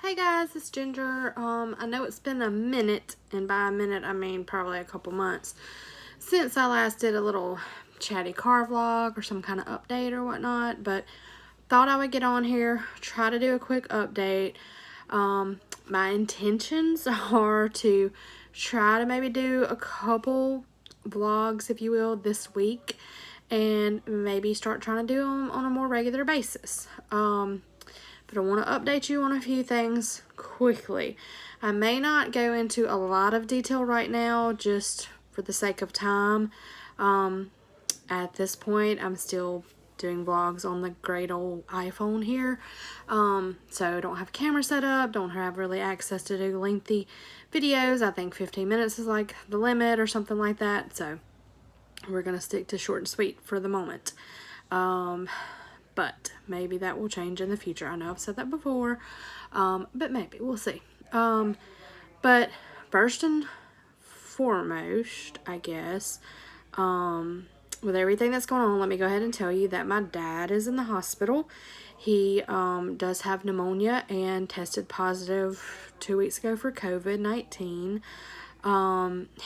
Hey guys, it's Ginger. I know it's been a minute, and by a minute I mean probably a couple months, since I last did a little chatty car vlog or some kind of update or whatnot, but thought I would get on here, try to do a quick update. My intentions are to try to maybe do a couple vlogs, if you will, this week, and maybe start trying to do them on a more regular basis. But I want to update you on a few things quickly. I may not go into a lot of detail right now just for the sake of time. At this point, I'm still doing vlogs on the great old iPhone here. So I don't have a camera set up, don't have really access to do lengthy videos. I think 15 minutes is like the limit or something like that. So we're going to stick to short and sweet for the moment. But maybe that will change in the future. I know I've said that before, but maybe. We'll see. But first and foremost, I guess, with everything that's going on, let me go ahead and tell you that my dad is in the hospital. He does have pneumonia and tested positive 2 weeks ago for COVID-19.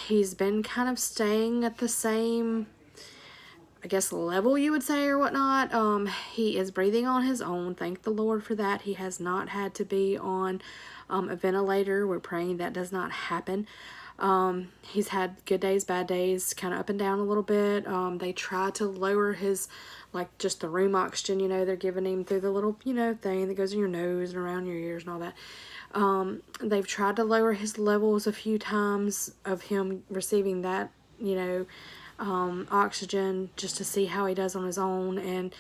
He's been kind of staying at the same, I guess, level you would say or whatnot. He is breathing on his own. Thank the Lord for that. He has not had to be on a ventilator. We're praying that does not happen. He's had good days, bad days, kind of up and down a little bit. They try to lower his, like, just the room oxygen, they're giving him through the little, thing that goes in your nose and around your ears and all that. They've tried to lower his levels a few times of him receiving that, oxygen, just to see how he does on his own, and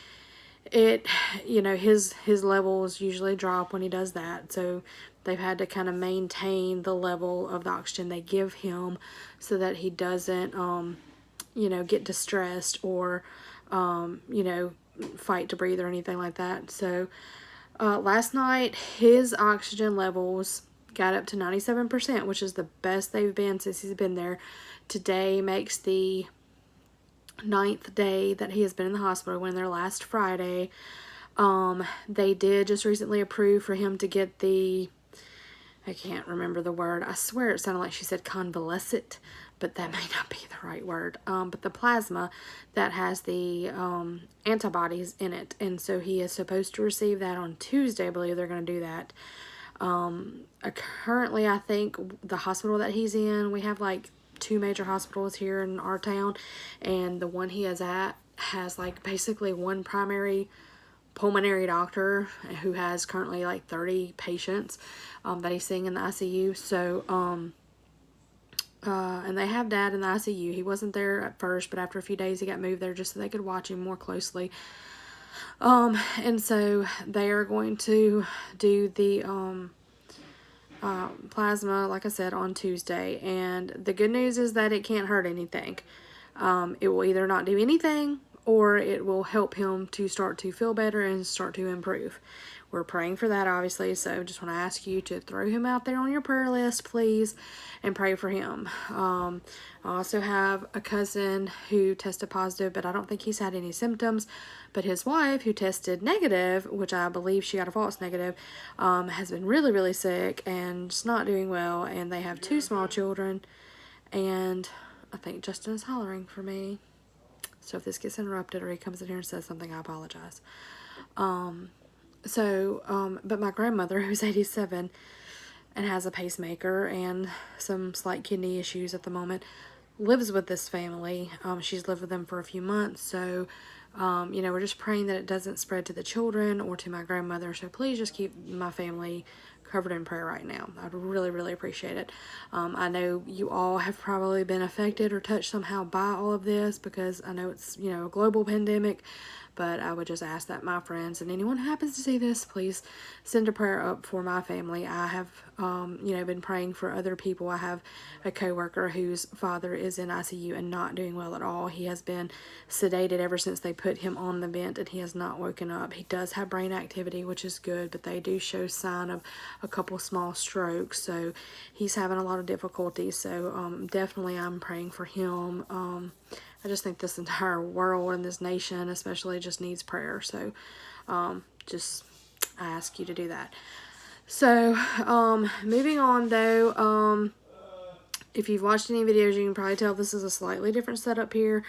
it, his levels usually drop when he does that, so they've had to kind of maintain the level of the oxygen they give him so that he doesn't get distressed or fight to breathe or anything like that. So last night his oxygen levels got up to 97%, which is the best they've been since he's been there. Today makes the 9th day that he has been in the hospital. When their last Friday, they did just recently approve for him to get the, I can't remember the word, I swear it sounded like she said convalescent, but that may not be the right word, but the plasma that has the antibodies in it, and so he is supposed to receive that on Tuesday. I believe they're going to do that. Currently, I think the hospital that he's in, we have like 2 major hospitals here in our town, and the one he is at has like basically one primary pulmonary doctor who has currently like 30 patients that he's seeing in the ICU. So and they have Dad in the ICU. He wasn't there at first, but after a few days he got moved there just so they could watch him more closely. And so they are going to do the plasma, like I said, on Tuesday, and the good news is that it can't hurt anything. It will either not do anything or it will help him to start to feel better and start to improve. We're praying for that, obviously, so just want to ask you to throw him out there on your prayer list, please, and pray for him. I also have a cousin who tested positive, but I don't think he's had any symptoms, but his wife, who tested negative, which I believe she got a false negative, has been really, really sick and just not doing well, and they have 2 small children, and I think Justin is hollering for me. So if this gets interrupted or he comes in here and says something, I apologize. But my grandmother, who's 87 and has a pacemaker and some slight kidney issues at the moment, lives with this family. She's lived with them for a few months, so we're just praying that it doesn't spread to the children or to my grandmother. So please just keep my family covered in prayer right now. I'd really, really appreciate it. I know you all have probably been affected or touched somehow by all of this, because I know it's, a global pandemic, but I would just ask that my friends and anyone who happens to see this, please send a prayer up for my family. I have, been praying for other people. I have a coworker whose father is in ICU and not doing well at all. He has been sedated ever since they put him on the vent, and he has not woken up. He does have brain activity, which is good, but they do show sign of a couple small strokes, so he's having a lot of difficulty. So definitely I'm praying for him. I just think this entire world and this nation especially just needs prayer, so just I ask you to do that. So, moving on though, if you've watched any videos, you can probably tell this is a slightly different setup here.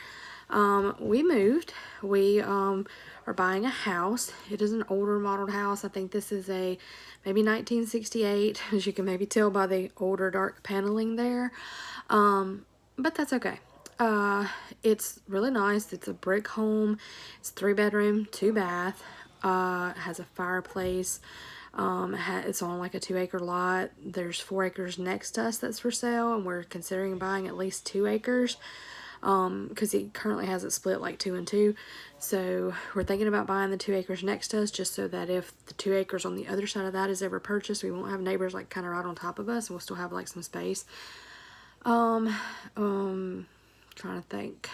We moved. We are buying a house. It is an older modeled house. I think this is a maybe 1968, as you can maybe tell by the older dark paneling there. But that's okay. It's really nice. It's a brick home. It's 3 bedroom, 2 bath. It has a fireplace. It's on like a 2 acre lot. There's 4 acres next to us that's for sale, and we're considering buying at least 2 acres. Because he currently has it split like 2 and 2. So we're thinking about buying the 2 acres next to us, just so that if the 2 acres on the other side of that is ever purchased, we won't have neighbors like kind of right on top of us, and we'll still have like some space. Trying to think.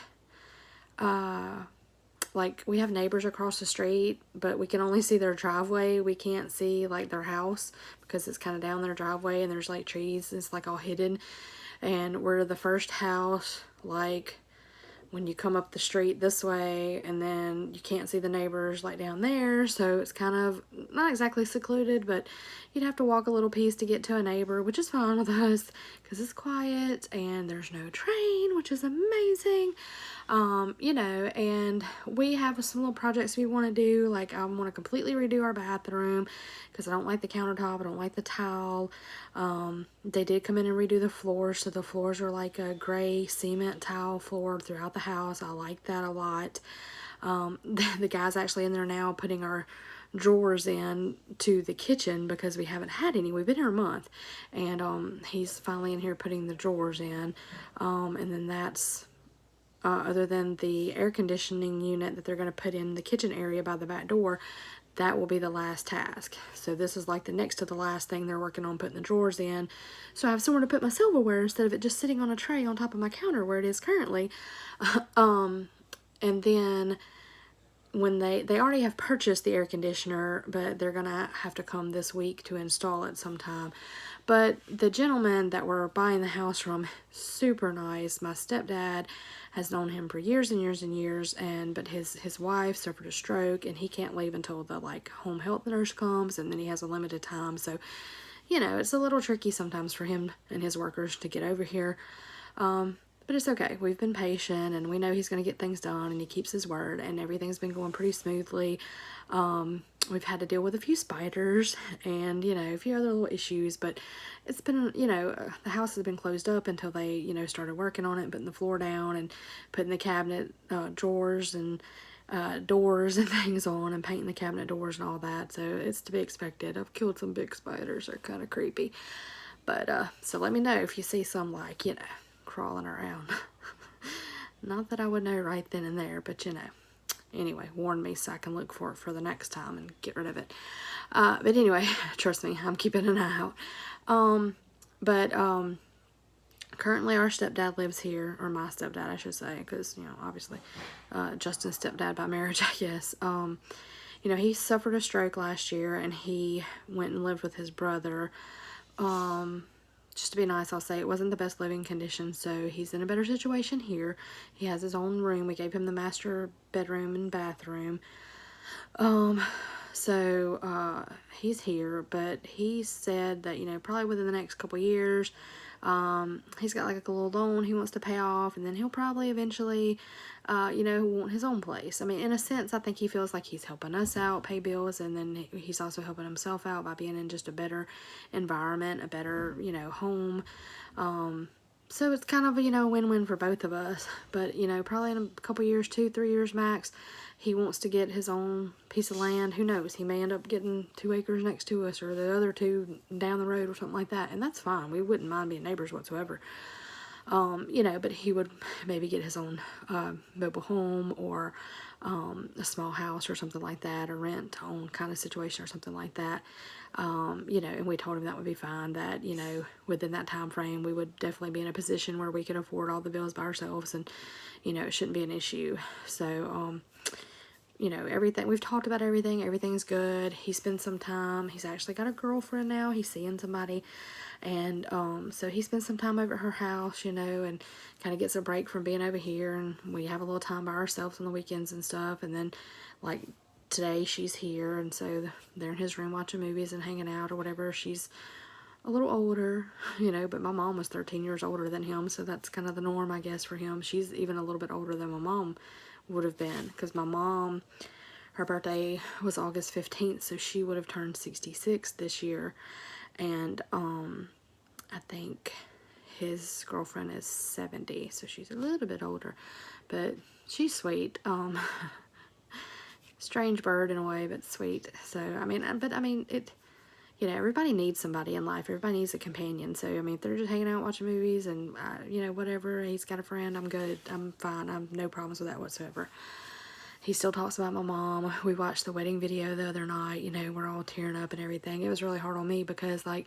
Like, we have neighbors across the street, but we can only see their driveway. We can't see like their house because it's kind of down their driveway, and there's like trees. It's like all hidden, and we're the first house like when you come up the street this way, and then you can't see the neighbors like down there. So it's kind of not exactly secluded, but you'd have to walk a little piece to get to a neighbor, which is fine with us because it's quiet and there's no train, which is amazing. You know, and we have some little projects we want to do. Like, I want to completely redo our bathroom because I don't like the countertop. I don't like the tile. They did come in and redo the floors, so the floors are like a gray cement tile floor throughout the house. I like that a lot. The guy's actually in there now putting our drawers in to the kitchen because we haven't had any. We've been here a month, and he's finally in here putting the drawers in. And then that's other than the air conditioning unit that they're going to put in the kitchen area by the back door, that will be the last task. So this is like the next to the last thing they're working on, putting the drawers in. So I have somewhere to put my silverware instead of it just sitting on a tray on top of my counter where it is currently. And then when they already have purchased the air conditioner, but they're gonna have to come this week to install it sometime. But the gentleman that we're buying the house from, super nice. My stepdad has known him for years and years and years, but his wife suffered a stroke, and he can't leave until the like home health nurse comes, and then he has a limited time. So, you know, it's a little tricky sometimes for him and his workers to get over here. But it's okay. We've been patient, and we know he's going to get things done, and he keeps his word, and everything's been going pretty smoothly. We've had to deal with a few spiders and, you know, a few other little issues, but it's been, you know, the house has been closed up until they, you know, started working on it, putting the floor down and putting the cabinet drawers and doors and things on, and painting the cabinet doors and all that. So it's to be expected. I've killed some big spiders. They're kind of creepy. But, so let me know if you see some, like, you know, crawling around. Not that I would know right then and there, but you know. Anyway, warn me so I can look for it for the next time and get rid of it. But anyway, trust me, I'm keeping an eye out. Currently our stepdad lives here, or my stepdad, I should say, because, you know, obviously, Justin's stepdad by marriage, I guess. You know, he suffered a stroke last year, and he went and lived with his brother. Just to be nice, I'll say it wasn't the best living conditions, so he's in a better situation here. He has his own room. We gave him the master bedroom and bathroom. He's here, but he said that, you know, probably within the next couple years, he's got like a little loan he wants to pay off, and then he'll probably eventually, you know, want his own place. I mean, in a sense, I think he feels like he's helping us out, pay bills, and then he's also helping himself out by being in just a better environment, a better, you know, home. So it's kind of, you know, a win-win for both of us. But, you know, probably in a couple years, 2-3 years max, he wants to get his own piece of land. Who knows? He may end up getting 2 acres next to us, or the other 2 down the road, or something like that. And that's fine. We wouldn't mind being neighbors whatsoever. You know, but he would maybe get his own mobile home, or a small house or something like that, a rent-own kind of situation or something like that. You know, and we told him that would be fine, that, you know, within that time frame, we would definitely be in a position where we could afford all the bills by ourselves, and, you know, it shouldn't be an issue. So, you know, everything, we've talked about everything. Everything's good. He spent some time. He's actually got a girlfriend now. He's seeing somebody. And, so he spends some time over at her house, you know, and kind of gets a break from being over here. And we have a little time by ourselves on the weekends and stuff. And then, like, today she's here, and so they're in his room watching movies and hanging out or whatever. She's a little older, you know, but my mom was 13 years older than him, so that's kind of the norm, I guess, for him. She's even a little bit older than my mom would have been, because my mom, her birthday was August 15th, so she would have turned 66 this year, and I think his girlfriend is 70, so she's a little bit older, but she's sweet. Strange bird in a way, but sweet. So, I mean, it, you know, everybody needs somebody in life. Everybody needs a companion. So, I mean, if they're just hanging out watching movies and, you know, whatever, he's got a friend, I'm good. I'm fine. I have no problems with that whatsoever. He still talks about my mom. We watched the wedding video the other night. You know, we're all tearing up and everything. It was really hard on me because, like,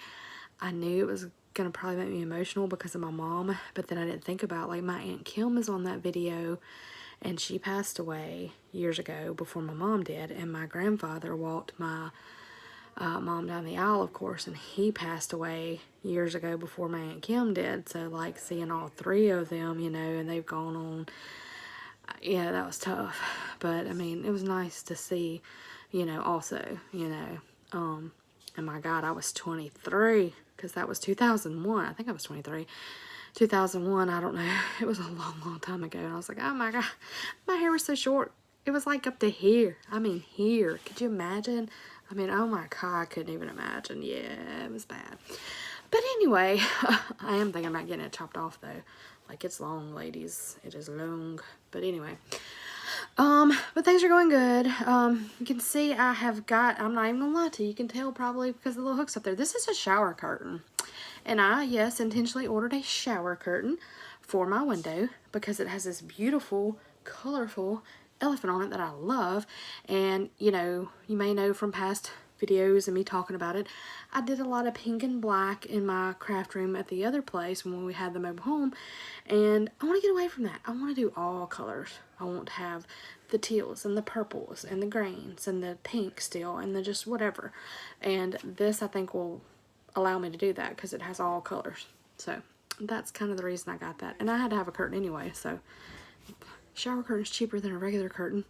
I knew it was going to probably make me emotional because of my mom. But then I didn't think about, like, my Aunt Kim is on that video. And she passed away years ago before my mom did. And my grandfather walked my mom down the aisle, of course. And he passed away years ago before my Aunt Kim did. So, like, seeing all three of them, you know, and they've gone on. Yeah, that was tough. But, I mean, it was nice to see, you know, also, you know. And my God, I was 23. Because that was 2001. I think I was 23. 2001, I don't know, it was a long time ago, and I was like, oh my God, my hair was so short, it was like up to here, I mean here, could you imagine? I mean, oh my God, I couldn't even imagine. Yeah, it was bad. But anyway, I am thinking about getting it chopped off though, like it's long, ladies, it is long. But anyway, but things are going good. You can see I have got, I'm not even gonna lie to you, you can tell probably because of the little hooks up there, this is a shower curtain. And I, yes, intentionally ordered a shower curtain for my window because it has this beautiful, colorful elephant on it that I love. And, you know, you may know from past videos and me talking about it, I did a lot of pink and black in my craft room at the other place when we had the mobile home. And I want to get away from that. I want to do all colors. I want to have the teals and the purples and the greens and the pink still and the just whatever. And this, I think, will allow me to do that because it has all colors. So that's kind of the reason I got that. And I had to have a curtain anyway, so shower curtain's cheaper than a regular curtain.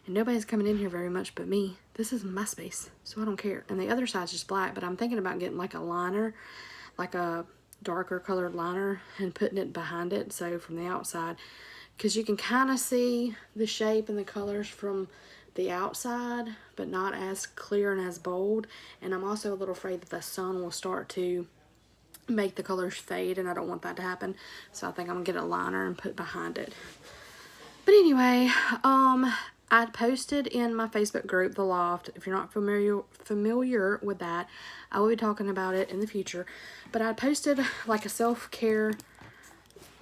And nobody's coming in here very much but me. This is my space, so I don't care. And the other side's just black, but I'm thinking about getting like a liner, like a darker colored liner, and putting it behind it, so from the outside, because you can kind of see the shape and the colors from the outside, but not as clear and as bold. And I'm also a little afraid that the sun will start to make the colors fade, and I don't want that to happen. So I think I'm gonna get a liner and put behind it. But anyway, I posted in my Facebook group, The Loft. If you're not familiar with that, I will be talking about it in the future. But I posted like a self-care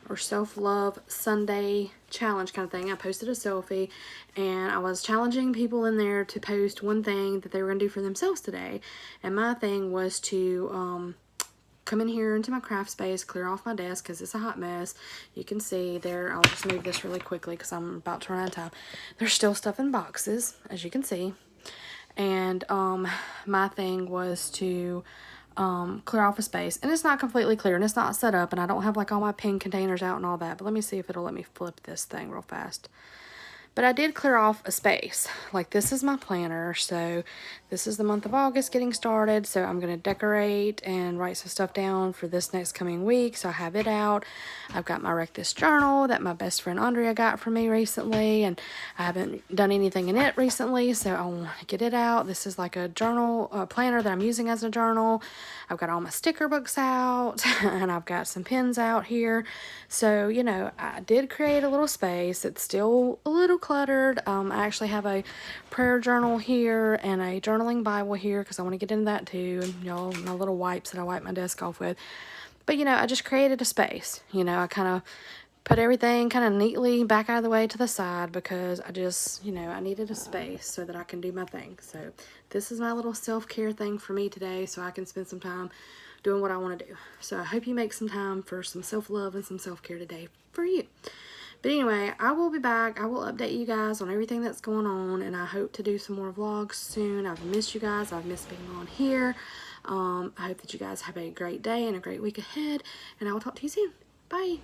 or self-love Sunday challenge kind of thing. I posted a selfie, and I was challenging people in there to post one thing that they were going to do for themselves today. And my thing was to come in here into my craft space, clear off my desk because it's a hot mess. You can see there, I'll just move this really quickly because I'm about to run out of time. There's still stuff in boxes, as you can see. And my thing was to clear off a space, and it's not completely clear, and it's not set up, and I don't have like all my pin containers out and all that, but let me see if it'll let me flip this thing real fast. But I did clear off a space. Like, this is my planner, so this is the month of August getting started, so I'm going to decorate and write some stuff down for this next coming week, so I have it out. I've got my Wreck This journal that my best friend Andrea got for me recently, and I haven't done anything in it recently, so I want to get it out. This is like a journal, planner that I'm using as a journal. I've got all my sticker books out, and I've got some pins out here. So, you know, I did create a little space. It's still a little cluttered. I actually have a prayer journal here and a journaling Bible here because I want to get into that too. And, you know, my little wipes that I wipe my desk off with. But, you know, I just created a space. You know, I kind of put everything kind of neatly back out of the way to the side because I just, you know, I needed a space so that I can do my thing. So this is my little self-care thing for me today, so I can spend some time doing what I want to do. So I hope you make some time for some self-love and some self-care today for you. But anyway, I will be back. I will update you guys on everything that's going on, and I hope to do some more vlogs soon. I've missed you guys. I've missed being on here. I hope that you guys have a great day and a great week ahead, and I will talk to you soon. Bye.